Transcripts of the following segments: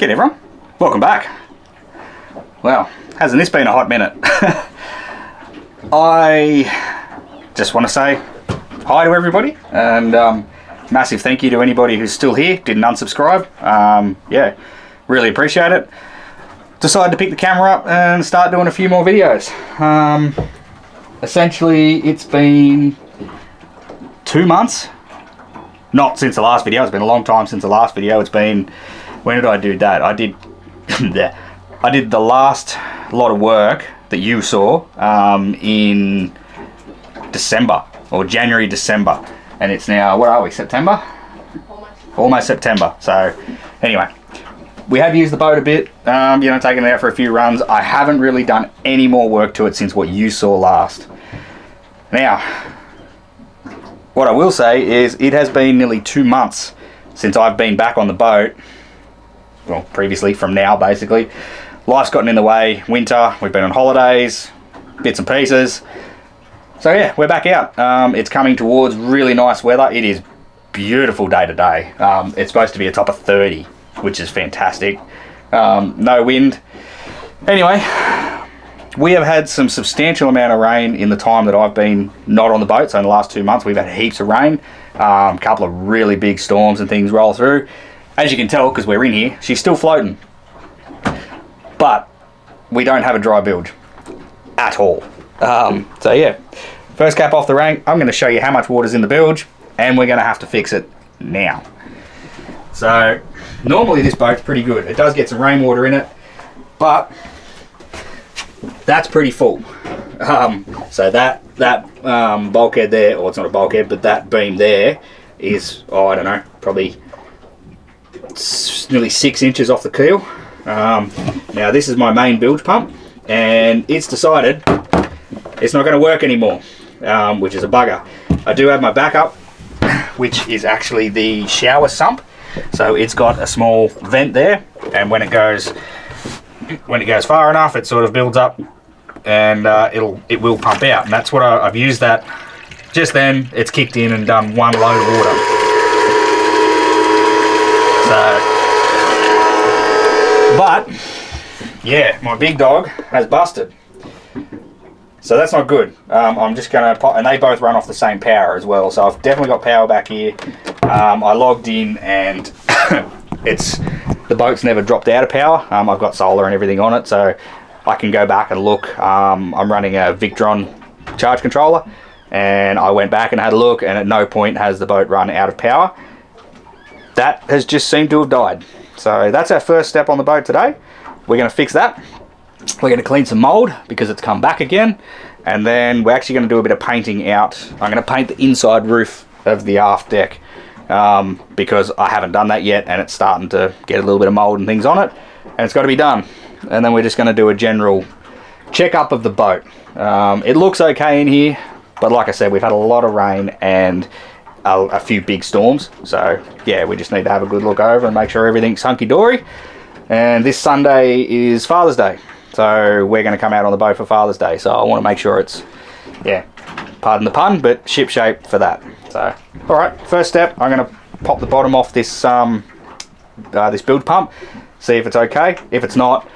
G'day everyone, welcome back. Well, hasn't this been a hot minute? I just want to say hi to everybody and massive thank you to anybody who's still here, didn't unsubscribe. Yeah, really appreciate it. Decided to pick the camera up and start doing a few more videos. Essentially, it's been 2 months. Not since the last video, it's been a long time since the last video. It's been, when did I do that? I did I did the last lot of work that you saw in December, or January, December. And it's now, what are we, September? Almost September. So anyway, we have used the boat a bit, taken it out for a few runs. I haven't really done any more work to it since what you saw last. Now, what I will say is it has been nearly 2 months since I've been back on the boat. Well, previously, from now basically. Life's gotten in the way, winter, we've been on holidays, bits and pieces. So yeah, we're back out. It's coming towards really nice weather. It is beautiful day to day. It's supposed to be a top of 30, which is fantastic. No wind. Anyway, we have had some substantial amount of rain in the time that I've been not on the boat. So in the last 2 months, we've had heaps of rain. A couple of really big storms and things roll through. As you can tell, because we're in here, she's still floating. But we don't have a dry bilge at all. So yeah, first cap off the rank. I'm going to show you how much water's in the bilge, and we're going to have to fix it now. So normally this boat's pretty good. It does get some rainwater in it, but that's pretty full. So that bulkhead there, or it's not a bulkhead, but that beam there is, I don't know, probably nearly 6 inches off the keel. Now this is my main bilge pump, and it's decided it's not going to work anymore, which is a bugger. I do have my backup, which is actually the shower sump. So it's got a small vent there, and when it goes far enough, it sort of builds up, and it will pump out. And that's what I've used that. Just then, it's kicked in and done one load of water. But yeah, my big dog has busted. So that's not good. I'm just gonna pop, and they both run off the same power as well. So I've definitely got power back here. I logged in, and the boat's never dropped out of power. I've got solar and everything on it, so I can go back and look. I'm running a Victron charge controller, and I went back and had a look, and at no point has the boat run out of power. That has just seemed to have died. So that's our first step on the boat today. We're going to fix that. We're going to clean some mold because it's come back again, and then we're actually going to do a bit of painting out. I'm going to paint the inside roof of the aft deck because I haven't done that yet, and it's starting to get a little bit of mold and things on it, and it's got to be done. And then we're just going to do a general checkup of the boat. It looks okay in here, but like I said, we've had a lot of rain and a few big storms, so yeah, we just need to have a good look over and make sure everything's hunky-dory. And this Sunday is Father's Day, so we're going to come out on the boat for Father's Day, so I want to make sure it's, yeah, pardon the pun, but ship shape for that. So alright, first step, I'm going to pop the bottom off this this bilge pump, see if it's okay. If it's not,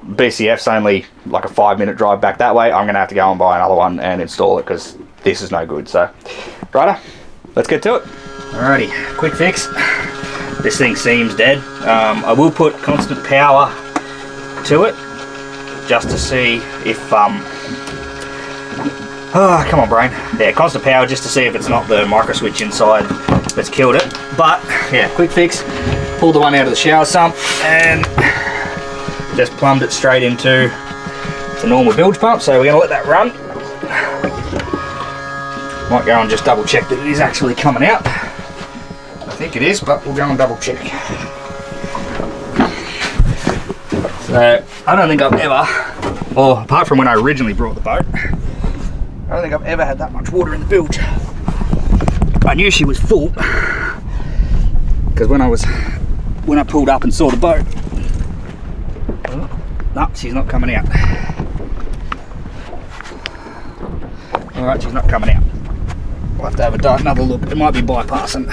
BCF's only like a 5-minute drive back that way. I'm going to have to go and buy another one and install it because this is no good. So righto, let's get to it. Alrighty, quick fix. This thing seems dead. I will put constant power to it just to see if oh, come on brain. Yeah, constant power just to see if it's not the micro switch inside that's killed it. But yeah, quick fix. Pulled the one out of the shower sump and just plumbed it straight into the normal bilge pump. So we're going to let that run. Might go and just double check that it is actually coming out. I think it is, but we'll go and double check. So I don't think I've ever, or apart from when I originally brought the boat, I don't think I've ever had that much water in the bilge. I knew she was full because when I pulled up and saw the boat, no, she's not coming out. Alright, she's not coming out. We'll have to have another look. It might be bypassing.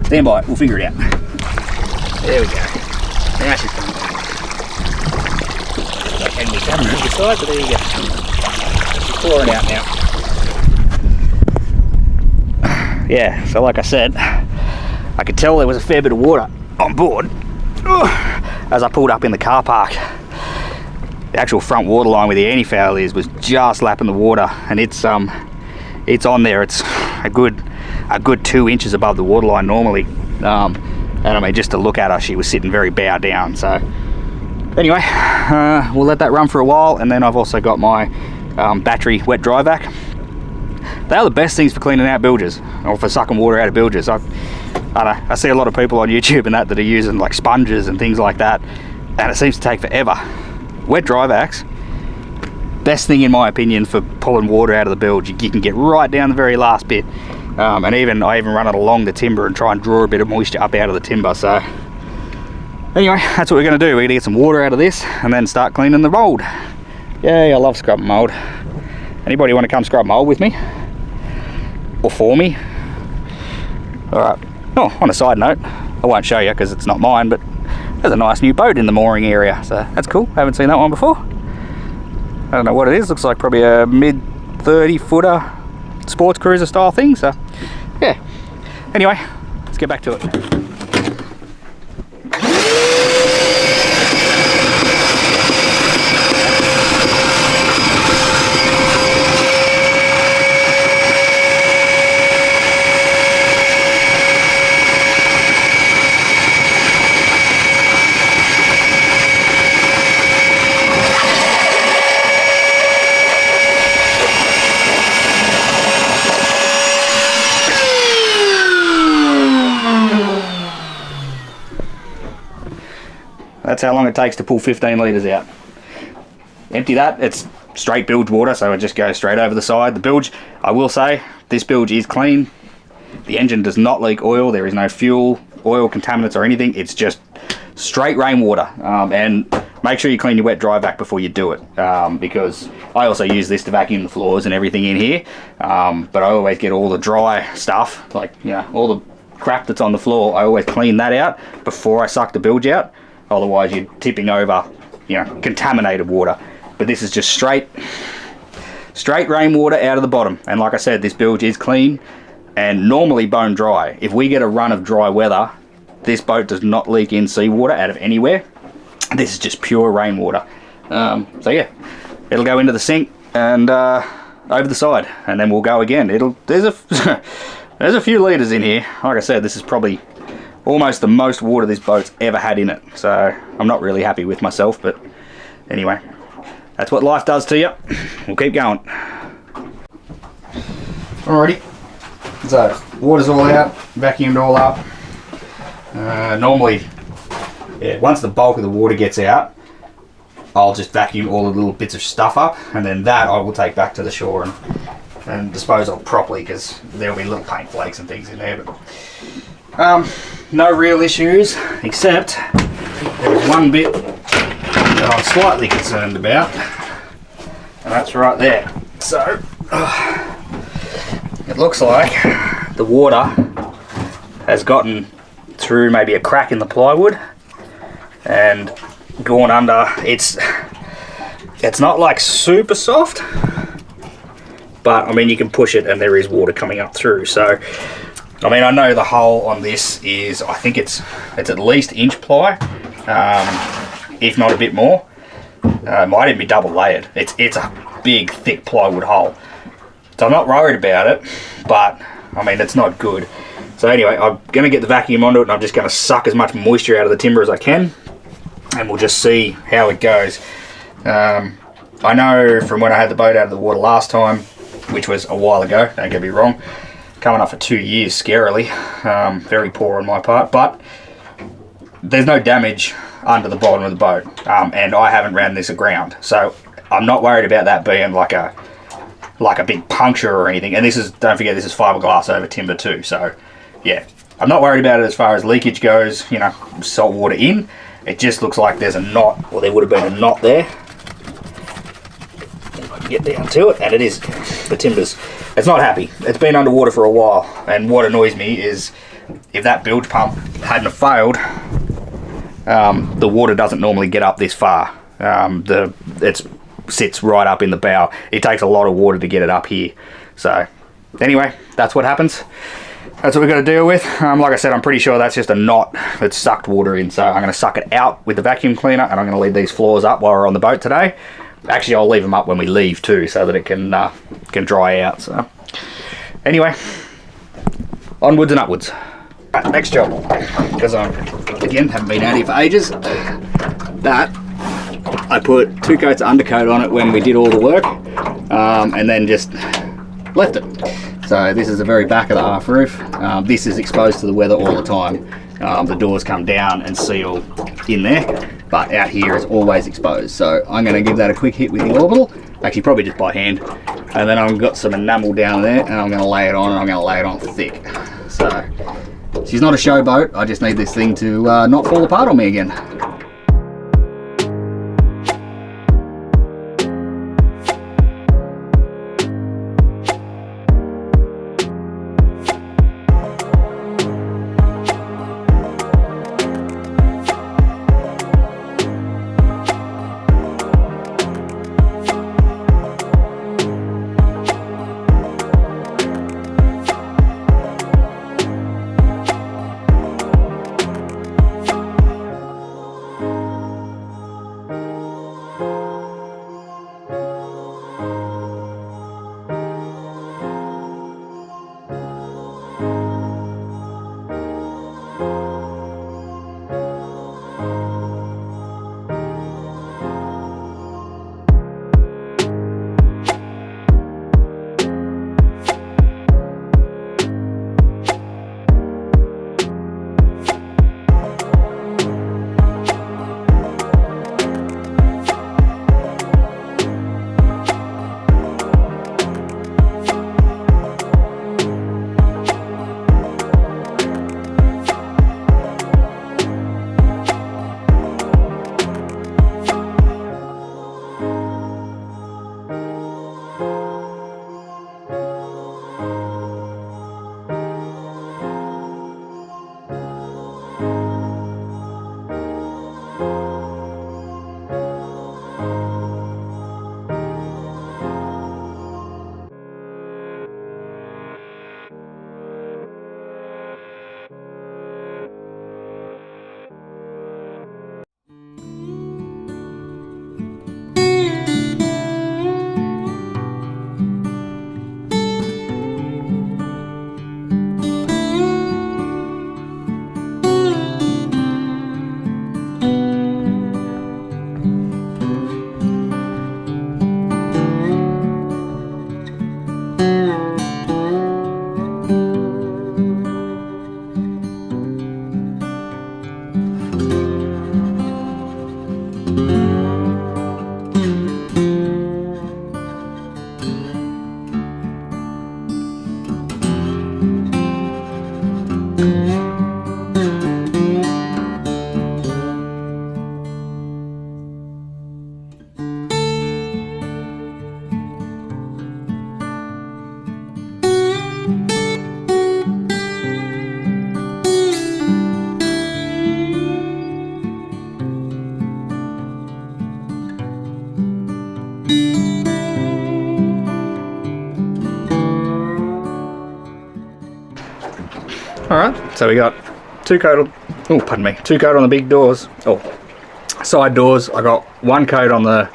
Stand by, we'll figure it out. There we go. Now she's coming out. enemy's happening to the side, but there you go. It's pouring out now. Yeah, so like I said, I could tell there was a fair bit of water on board as I pulled up in the car park. The actual front water line where the anti-foul is was just lapping the water, and it's on there. It's a good 2 inches above the water line normally. And I mean, just to look at her, she was sitting very bow down. So anyway, we'll let that run for a while, and then I've also got my battery wet dry vac. They are the best things for cleaning out bilges, or for sucking water out of bilges. I don't know, I see a lot of people on YouTube and that are using like sponges and things like that, and it seems to take forever. Wet dry vacs, best thing in my opinion for pulling water out of the bilge. You can get right down the very last bit, and I even run it along the timber and try and draw a bit of moisture up out of the timber. So anyway, that's what we're going to do. We're going to get some water out of this and then start cleaning the mold. Yay, I love scrubbing mold. Anybody want to come scrub mold with me? Or for me? Alright. Oh, on a side note, I won't show you because it's not mine, but there's a nice new boat in the mooring area, so that's cool. Haven't seen that one before. I don't know what it is. Looks like probably a mid 30 footer sports cruiser style thing, so yeah. Anyway, let's get back to it. That's how long it takes to pull 15 litres out. Empty that, it's straight bilge water, so it just goes straight over the side. The bilge, I will say, this bilge is clean. The engine does not leak oil. There is no fuel, oil, contaminants or anything. It's just straight rainwater. And make sure you clean your wet dry vac before you do it, because I also use this to vacuum the floors and everything in here. But I always get all the dry stuff, like, you know, all the crap that's on the floor. I always clean that out before I suck the bilge out. Otherwise you're tipping over, you know, contaminated water. But this is just straight rainwater out of the bottom. And like I said, this bilge is clean and normally bone dry. If we get a run of dry weather, this boat does not leak in seawater out of anywhere. This is just pure rainwater. So yeah, it'll go into the sink and over the side, and then we'll go again. There's a few litres in here. Like I said, this is probably almost the most water this boat's ever had in it, so I'm not really happy with myself, but anyway, that's what life does to you. We'll keep going. Alrighty, so water's all out, vacuumed all up. Normally, yeah, once the bulk of the water gets out, I'll just vacuum all the little bits of stuff up, and then that I will take back to the shore and dispose of properly, because there'll be little paint flakes and things in there. But no real issues, except there's one bit that I'm slightly concerned about, and that's right there. So it looks like the water has gotten through maybe a crack in the plywood and gone under. It's not like super soft, but I mean, you can push it and there is water coming up through. So I mean, I know the hole on this is, I think it's at least inch ply, if not a bit more. It might even be double layered. It's a big, thick plywood hole. So I'm not worried about it, but I mean, it's not good. So anyway, I'm going to get the vacuum onto it, and I'm just going to suck as much moisture out of the timber as I can, and we'll just see how it goes. I know from when I had the boat out of the water last time, which was a while ago, don't get me wrong, coming up for 2 years, scarily. Very poor on my part, but there's no damage under the bottom of the boat, and I haven't ran this aground, so I'm not worried about that being like a big puncture or anything. And this is, don't forget, this is fiberglass over timber too, so yeah, I'm not worried about it as far as leakage goes, you know, salt water in. It just looks like there's a knot, or there would have been a knot there. If I can get down to it, and it is, the timber's, it's not happy. It's been underwater for a while, and what annoys me is if that bilge pump hadn't have failed, the water doesn't normally get up this far. It sits right up in the bow. It takes a lot of water to get it up here. So anyway, that's what happens. That's what we've got to deal with. Like I said, I'm pretty sure that's just a knot that's sucked water in. So I'm going to suck it out with the vacuum cleaner, and I'm going to leave these floors up while we're on the boat today. Actually, I'll leave them up when we leave too, so that it can dry out. So anyway, onwards and upwards. Right, next job, because I again haven't been out here for ages. That I put 2 coats of undercoat on it when we did all the work, and then just left it. So this is the very back of the aft roof. This is exposed to the weather all the time. The doors come down and seal in there, but out here is always exposed. So I'm going to give that a quick hit with the orbital, actually probably just by hand, and then I've got some enamel down there, and I'm going to lay it on, and I'm going to lay it on thick. So she's not a show boat, I just need this thing to not fall apart on me again. Alright, so we got 2 coat on the big doors, side doors. I got 1 coat on the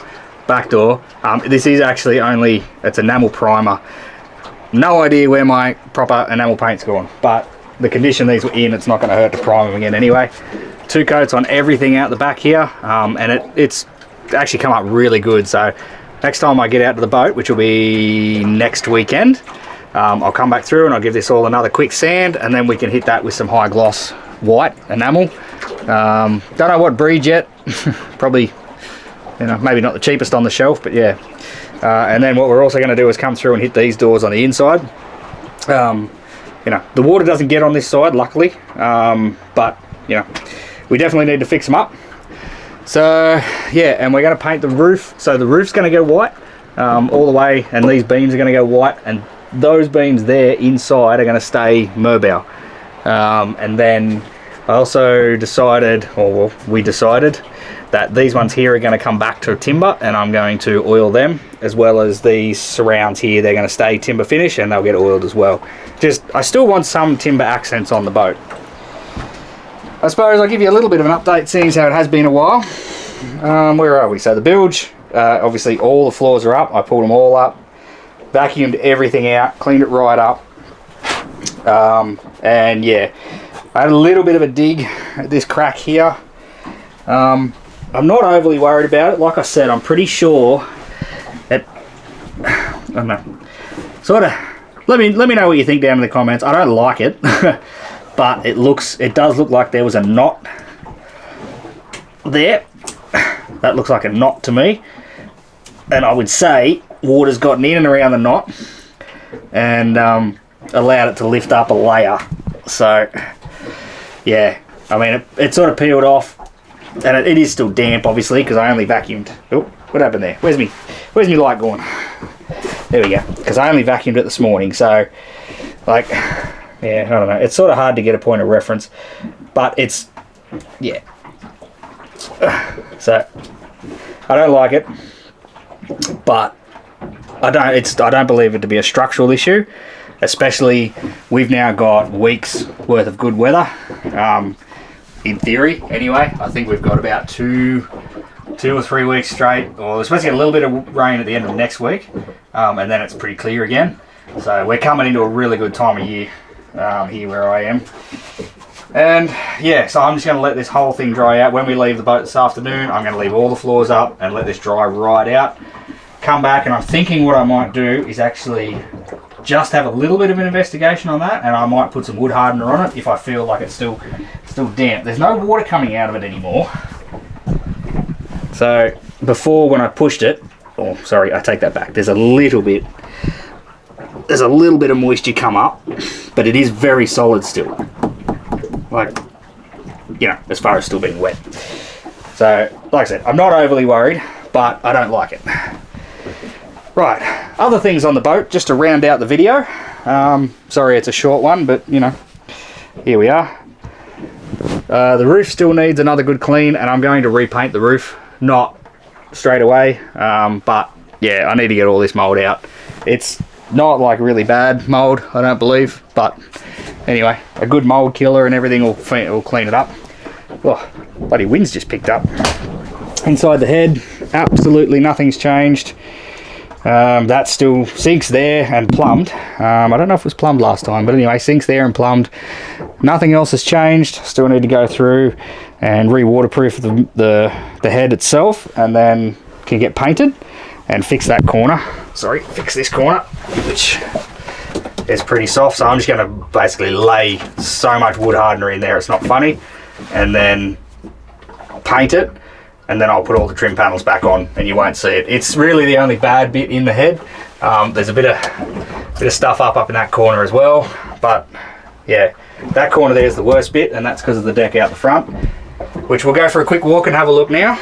back door. This is actually only, it's enamel primer. No idea where my proper enamel paint's gone, but the condition these were in, it's not going to hurt to prime them again anyway. 2 coats on everything out the back here, and it's actually come up really good. So next time I get out to the boat, which will be next weekend, I'll come back through and I'll give this all another quick sand, and then we can hit that with some high gloss white enamel. Don't know what breed yet. Probably, you know, maybe not the cheapest on the shelf, but yeah. And then what we're also going to do is come through and hit these doors on the inside. You know, the water doesn't get on this side, luckily, but you know, we definitely need to fix them up. So yeah, and we're going to paint the roof. So the roof's going to go white all the way, and these beams are going to go white, and those beams there inside are going to stay Merbau. And then I also decided, or well, we decided, that these ones here are going to come back to timber, and I'm going to oil them, as well as these surrounds here. They're going to stay timber finish and they'll get oiled as well. Just, I still want some timber accents on the boat. I suppose I'll give you a little bit of an update, seeing as how it has been a while. Where are we? So the bilge, obviously all the floors are up. I pulled them all up, vacuumed everything out, cleaned it right up. And yeah, I had a little bit of a dig at this crack here. I'm not overly worried about it. Like I said, I'm pretty sure that, I don't know, sort of, let me know what you think down in the comments. I don't like it, but it does look like there was a knot there. That looks like a knot to me, and I would say water's gotten in and around the knot and allowed it to lift up a layer. So yeah, I mean, it sort of peeled off, and it is still damp, obviously, because I only vacuumed. Oh, what happened there? Where's me light going? There we go. Because I only vacuumed it this morning, so like, yeah, I don't know. It's sort of hard to get a point of reference, but it's, yeah. So I don't like it, but I don't believe it to be a structural issue. Especially, we've now got weeks worth of good weather. In theory, anyway, I think we've got about two or 3 weeks straight, or we're supposed to get a little bit of rain at the end of next week, and then it's pretty clear again. So we're coming into a really good time of year here where I am. And yeah, so I'm just going to let this whole thing dry out. When we leave the boat this afternoon, I'm going to leave all the floors up and let this dry right out. Come back, and I'm thinking what I might do is actually just have a little bit of an investigation on that, and I might put some wood hardener on it if I feel like it's still damp. There's no water coming out of it anymore. So before, when I pushed it, oh sorry, I take that back. There's a little bit of moisture come up, but it is very solid still. Like, you know, as far as still being wet. So, like I said, I'm not overly worried, but I don't like it. Right, other things on the boat, just to round out the video. Sorry it's a short one, but you know, here we are. The roof still needs another good clean, and I'm going to repaint the roof. Not straight away, but yeah, I need to get all this mold out. It's not like really bad mold, I don't believe, but anyway, a good mold killer and everything will clean it up. Oh, bloody wind's just picked up. Inside the head, absolutely nothing's changed. That still sinks there and plumbed. I don't know if it was plumbed last time, but anyway, sinks there and plumbed. Nothing else has changed. Still need to go through and re-waterproof the head itself, and then can get painted and fix that corner. Sorry, fix this corner, which is pretty soft. So I'm just going to basically lay so much wood hardener in there, it's not funny, and then paint it. And then I'll put all the trim panels back on, and you won't see it. It's really the only bad bit in the head. There's a bit of stuff up in that corner as well, but yeah, that corner there is the worst bit, and that's because of the deck out the front, which we'll go for a quick walk and have a look now.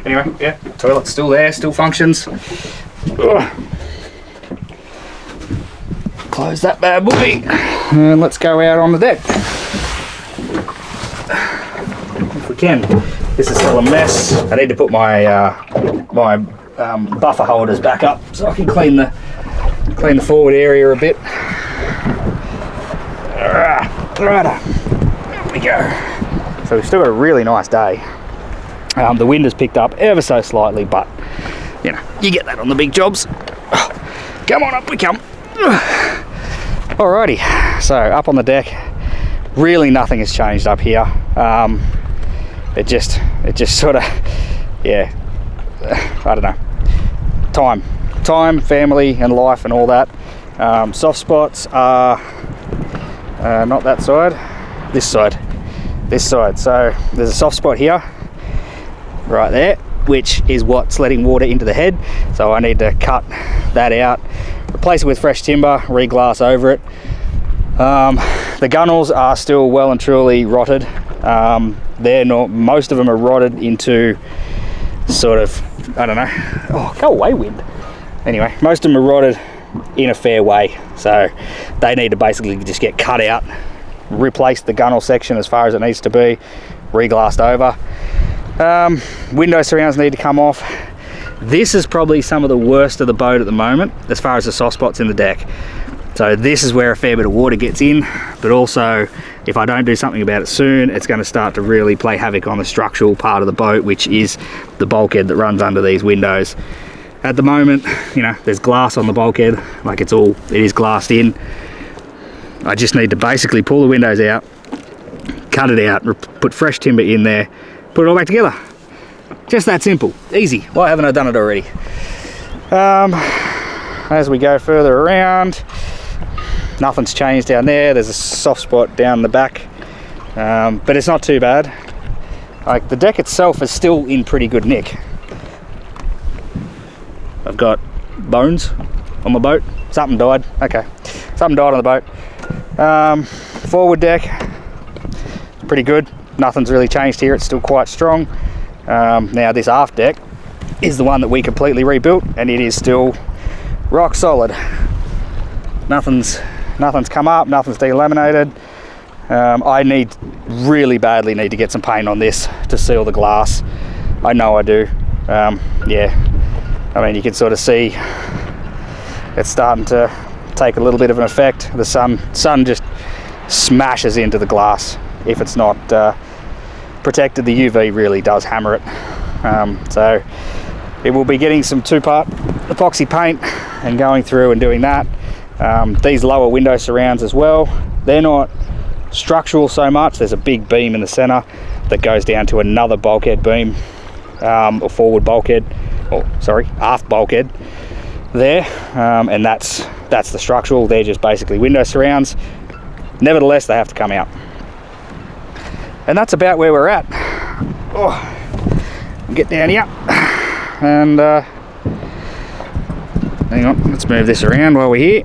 Anyway, yeah, toilet's still there, still functions. Ugh. Close that bad boy, and let's go out on the deck if we can. This is still a mess. I need to put my buffer holders back up so I can clean the forward area a bit. Alright, there we go. So we've still got a really nice day. The wind has picked up ever so slightly, but you know, you get that on the big jobs. Come on, up we come. Alrighty, so up on the deck, really nothing has changed up here. It just sort of, yeah, I don't know, time, family and life and all that. Soft spots are not that side, this side. So there's a soft spot here, right there, which is what's letting water into the head. So I need to cut that out, replace it with fresh timber, re-glass over it. The gunnels are still well and truly rotted. Most of them are rotted into sort of, I don't know, oh, go away wind. Anyway, most of them are rotted in a fair way, so they need to basically just get cut out, replace the gunnel section as far as it needs to be, re-glassed over. Window surrounds need to come off. This is probably some of the worst of the boat at the moment as far as the soft spots in the deck. So this is where a fair bit of water gets in, but also if I don't do something about it soon, it's going to start to really play havoc on the structural part of the boat, which is the bulkhead that runs under these windows. At the moment, you know, there's glass on the bulkhead, like it is glassed in. I just need to basically pull the windows out, cut it out, put fresh timber in there, put it all back together. Just that simple, easy. Why haven't I done it already? As we go further around, nothing's changed down there. There's a soft spot down the back, but it's not too bad. Like, the deck itself is still in pretty good nick. I've got bones on my boat. Something died. Okay, something died on the boat. Forward deck, pretty good. Nothing's really changed here. It's still quite strong. Now this aft deck is the one that we completely rebuilt, and it is still rock solid. Nothing's come up, nothing's delaminated. I really badly need to get some paint on this to seal the glass. I know I do. Yeah, I mean, you can sort of see it's starting to take a little bit of an effect. The sun just smashes into the glass. If it's not protected, the UV really does hammer it. So it will be getting some 2-part epoxy paint and going through and doing that. These lower window surrounds as well, they're not structural so much. There's a big beam in the center that goes down to another bulkhead beam, or forward bulkhead, or sorry, aft bulkhead there, and that's the structural. They're just basically window surrounds. Nevertheless, they have to come out, and that's about where we're at. Get down here, and hang on, let's move this around while we're here.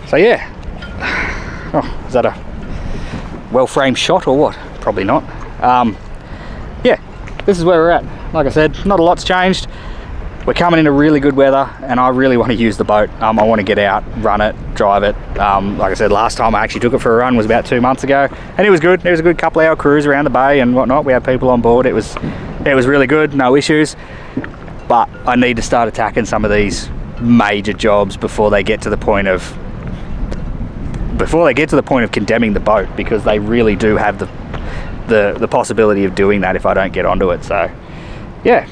So yeah, is that a well-framed shot or what? Probably not. Yeah, this is where we're at. Like I said, not a lot's changed. We're coming into really good weather, and I really want to use the boat. I want to get out, run it, drive it. Like I said, last time I actually took it for a run was about 2 months ago, and it was good. It was a good couple-hour cruise around the bay and whatnot. We had people on board. It was really good, no issues. But I need to start attacking some of these major jobs before they get to the point of condemning the boat, because they really do have the possibility of doing that if I don't get onto it. So yeah,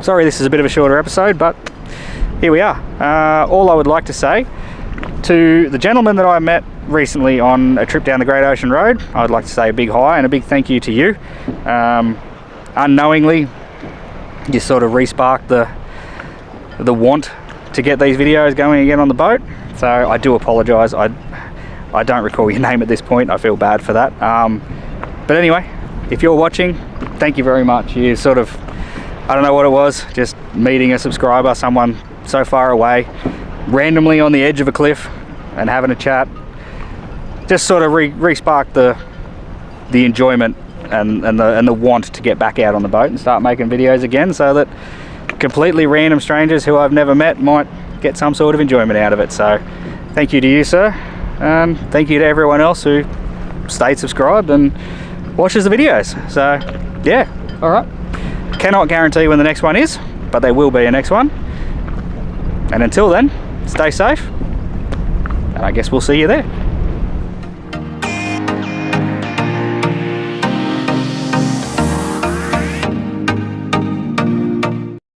sorry this is a bit of a shorter episode, but here we are. All I would like to say to the gentleman that I met recently on a trip down the Great Ocean Road, I would like to say a big hi and a big thank you to you. Unknowingly, you sort of re-sparked the want to get these videos going again on the boat, so I do apologise. I don't recall your name at this point. I feel bad for that. But anyway, if you're watching, thank you very much. You sort of, I don't know what it was, just meeting a subscriber, someone so far away, randomly on the edge of a cliff and having a chat, just sort of re-sparked the enjoyment and the want to get back out on the boat and start making videos again, so that completely random strangers who I've never met might get some sort of enjoyment out of it. So thank you to you, sir, and thank you to everyone else who stayed subscribed and watches the videos. So yeah, all right, cannot guarantee when the next one is, but there will be a next one, and until then, stay safe, and I guess we'll see you there.